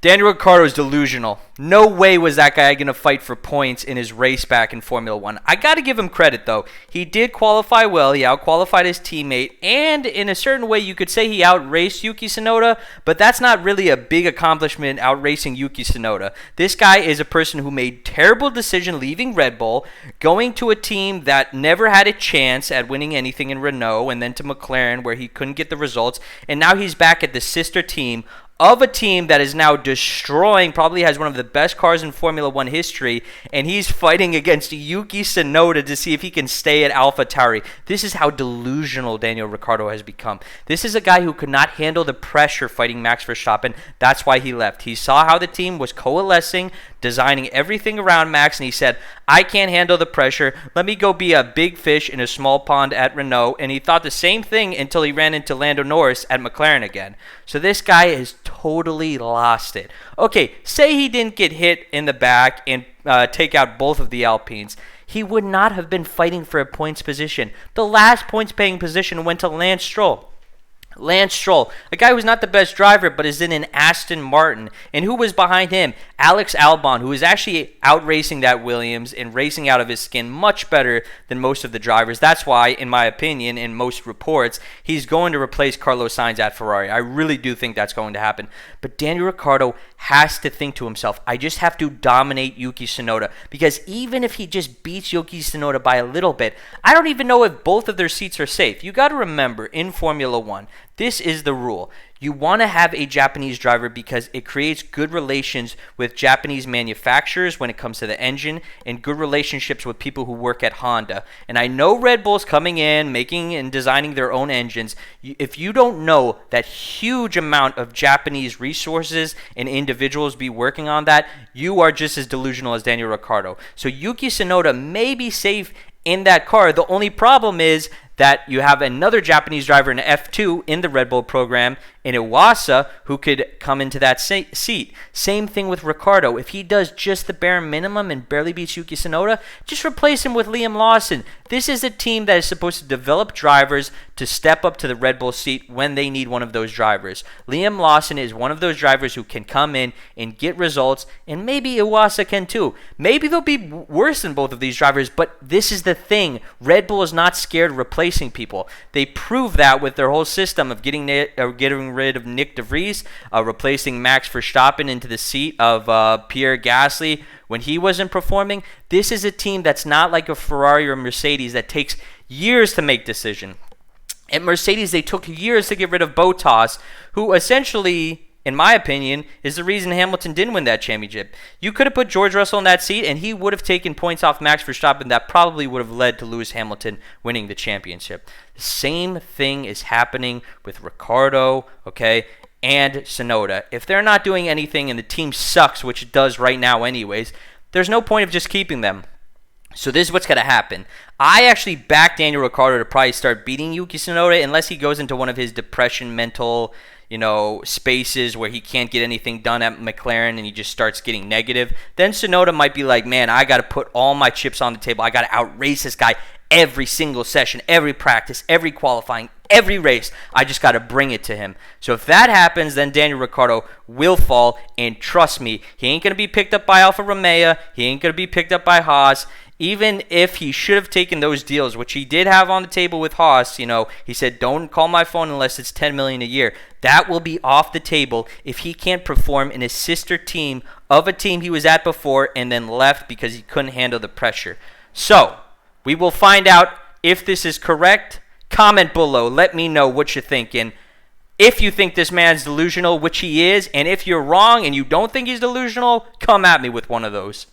Daniel Ricciardo is delusional. No way was that guy going to fight for points in his race back in Formula 1. I got to give him credit, though. He did qualify well. He outqualified his teammate. And in a certain way, you could say he outraced Yuki Tsunoda. But that's not really a big accomplishment, outracing Yuki Tsunoda. This guy is a person who made terrible decision leaving Red Bull, going to a team that never had a chance at winning anything in Renault, and then to McLaren where he couldn't get the results. And now he's back at the sister team of a team that is now destroying, probably has one of the best cars in Formula 1 history, and he's fighting against Yuki Tsunoda to see if he can stay at AlphaTauri. This is how delusional Daniel Ricciardo has become. This is a guy who could not handle the pressure fighting Max Verstappen. That's why he left. He saw how the team was coalescing, designing everything around Max, and he said, I can't handle the pressure. Let me go be a big fish in a small pond at Renault. And he thought the same thing until he ran into Lando Norris at McLaren again. So this guy has totally lost it. Okay, say he didn't get hit in the back and take out both of the Alpines. He would not have been fighting for a points position. The last points paying position went to Lance Stroll. Lance Stroll, a guy who's not the best driver, but is in an Aston Martin. And who was behind him? Alex Albon, who is actually outracing that Williams and racing out of his skin much better than most of the drivers. That's why, in my opinion, in most reports, he's going to replace Carlos Sainz at Ferrari. I really do think that's going to happen. But Daniel Ricciardo has to think to himself, I just have to dominate Yuki Tsunoda. Because even if he just beats Yuki Tsunoda by a little bit, I don't even know if both of their seats are safe. You got to remember, in Formula 1, this is the rule. You want to have a Japanese driver because it creates good relations with Japanese manufacturers when it comes to the engine and good relationships with people who work at Honda. And I know Red Bull's coming in, making and designing their own engines. If you don't know that huge amount of Japanese resources and individuals be working on that, you are just as delusional as Daniel Ricciardo. So Yuki Tsunoda may be safe in that car. The only problem is that you have another Japanese driver in F2 in the Red Bull program, in Iwasa, who could come into that seat. Same thing with Ricciardo. If he does just the bare minimum and barely beats Yuki Tsunoda, just replace him with Liam Lawson. This is a team that is supposed to develop drivers to step up to the Red Bull seat when they need one of those drivers. Liam Lawson is one of those drivers who can come in and get results, and maybe Iwasa can too. Maybe they'll be worse than both of these drivers, but this is the thing. Red Bull is not scared of replacing people. They prove that with their whole system of getting rid of Nick De Vries, replacing Max Verstappen into the seat of Pierre Gasly when he wasn't performing. This is a team that's not like a Ferrari or Mercedes that takes years to make decision. At Mercedes, they took years to get rid of Bottas, who essentially, in my opinion, is the reason Hamilton didn't win that championship. You could have put George Russell in that seat, and he would have taken points off Max Verstappen. That probably would have led to Lewis Hamilton winning the championship. The same thing is happening with Ricciardo, okay, and Tsunoda. If they're not doing anything and the team sucks, which it does right now anyways, there's no point of just keeping them. So this is what's going to happen. I actually back Daniel Ricciardo to probably start beating Yuki Tsunoda unless he goes into one of his depression mental spaces where he can't get anything done at McLaren and he just starts getting negative. Then Tsunoda might be like, man, I got to put all my chips on the table. I got to outrace this guy every single session, every practice, every qualifying, every race. I just got to bring it to him. So if that happens, then Daniel Ricciardo will fall. And trust me, he ain't going to be picked up by Alfa Romeo. He ain't going to be picked up by Haas. Even if he should have taken those deals, which he did have on the table with Haas, he said, don't call my phone unless it's $10 million a year. That will be off the table if he can't perform in his sister team of a team he was at before and then left because he couldn't handle the pressure. So, we will find out if this is correct. Comment below. Let me know what you're thinking. If you think this man's delusional, which he is, and if you're wrong and you don't think he's delusional, come at me with one of those.